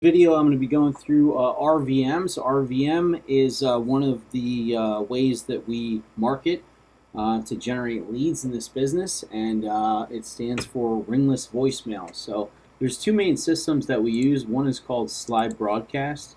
Video I'm going to be going through RVM. So RVM is one of the ways that we market to generate leads in this business, and it stands for ringless voicemail. So there's two main systems that we use. One is called Slide Broadcast.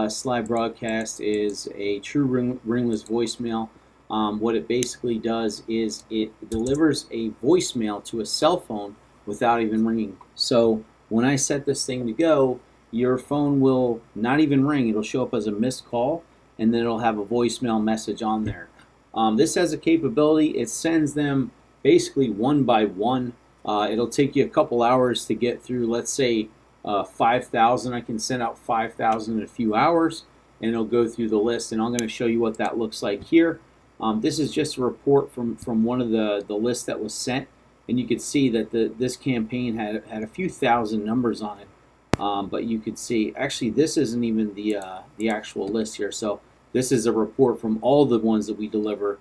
Slide Broadcast is a true ringless voicemail. What it basically does is it delivers a voicemail to a cell phone without even ringing. So when I set this thing to go, your phone will not even ring. It'll show up as a missed call, and then it'll have a voicemail message on there. This has a capability. It sends them basically one by one. It'll take you a couple hours to get through, let's say 5,000. I can send out 5,000 in a few hours, and it'll go through the list, and I'm going to show you what that looks like here. This is just a report from one of the lists that was sent, and you could see that this campaign had a few thousand numbers on it. But you could see, actually, this isn't even the actual list here. So this is a report from all the ones that we deliver.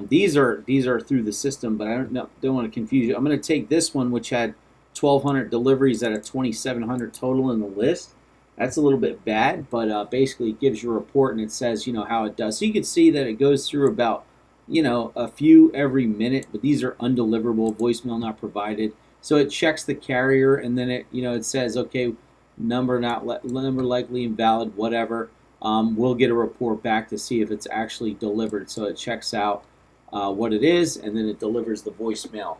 These are through the system, but I don't want to confuse you. I'm going to take this one, which had 1,200 deliveries out of 2,700 total in the list. That's a little bit bad, but basically it gives you a report and it says, how it does. So you can see that it goes through about, a few every minute, but these are undeliverable, voicemail not provided. So it checks the carrier, and then it says, okay, number likely invalid, whatever. We'll get a report back to see if it's actually delivered. So it checks out what it is, and then it delivers the voicemail.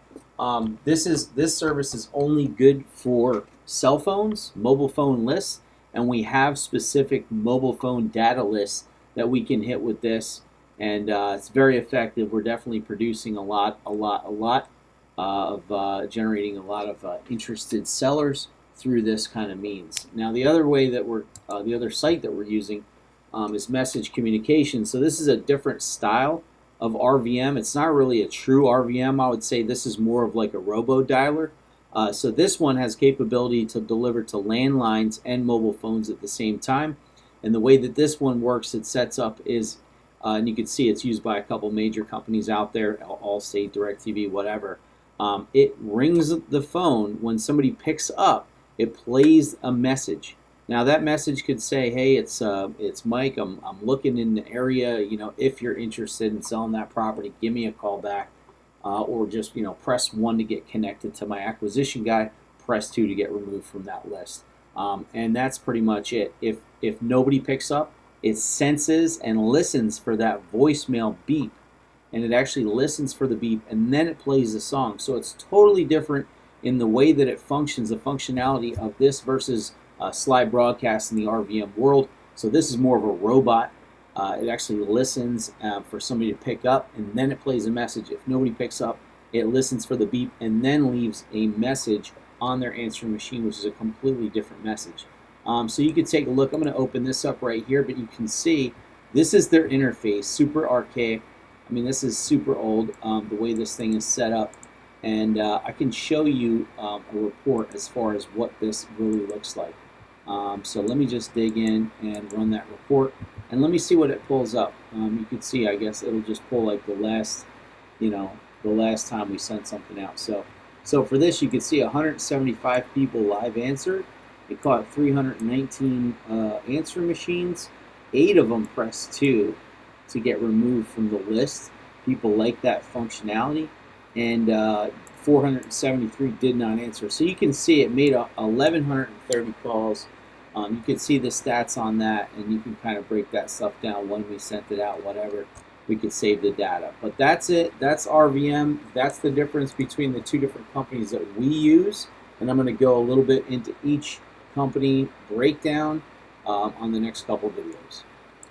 This service is only good for cell phones, mobile phone lists, and we have specific mobile phone data lists that we can hit with this, and it's very effective. We're definitely producing a lot of generating a lot of interested sellers through this kind of means. Now, the other way that the other site that we're using is message communication. So this is a different style of RVM. It's not really a true RVM. I would say this is more of like a robo dialer. So this one has capability to deliver to landlines and mobile phones at the same time. And the way that this one works, it sets up is, and you can see it's used by a couple major companies out there, Allstate, DirecTV, whatever. It rings the phone. When somebody picks up, it plays a message. Now that message could say, "Hey, it's Mike. I'm looking in the area. If you're interested in selling that property, give me a call back, or just press 1 to get connected to my acquisition guy. Press 2 to get removed from that list." And that's pretty much it. If nobody picks up, it senses and listens for that voicemail beep. And it actually listens for the beep, and then it plays the song. So it's totally different in the way that it functions, the functionality of this versus Slide Broadcast in the RVM world. So this is more of a robot. It actually listens for somebody to pick up, and then it plays a message. If nobody picks up, it listens for the beep and then leaves a message on their answering machine, which is a completely different message. So you could take a look. I'm going to open this up right here, but you can see this is their interface, super archaic. I mean, this is super old, the way this thing is set up. And I can show you a report as far as what this really looks like. So let me just dig in and run that report. And let me see what it pulls up. You can see, I guess, it'll just pull like the last time we sent something out. So for this, you can see 175 people live answered. It caught 319 answering machines. 8 of them pressed 2 to get removed from the list. People like that functionality, and 473 did not answer. So you can see it made 1,130 calls. You can see the stats on that, and you can kind of break that stuff down when we sent it out, whatever. We could save the data. But that's it. That's RVM. That's the difference between the two different companies that we use. And I'm going to go a little bit into each company breakdown on the next couple videos.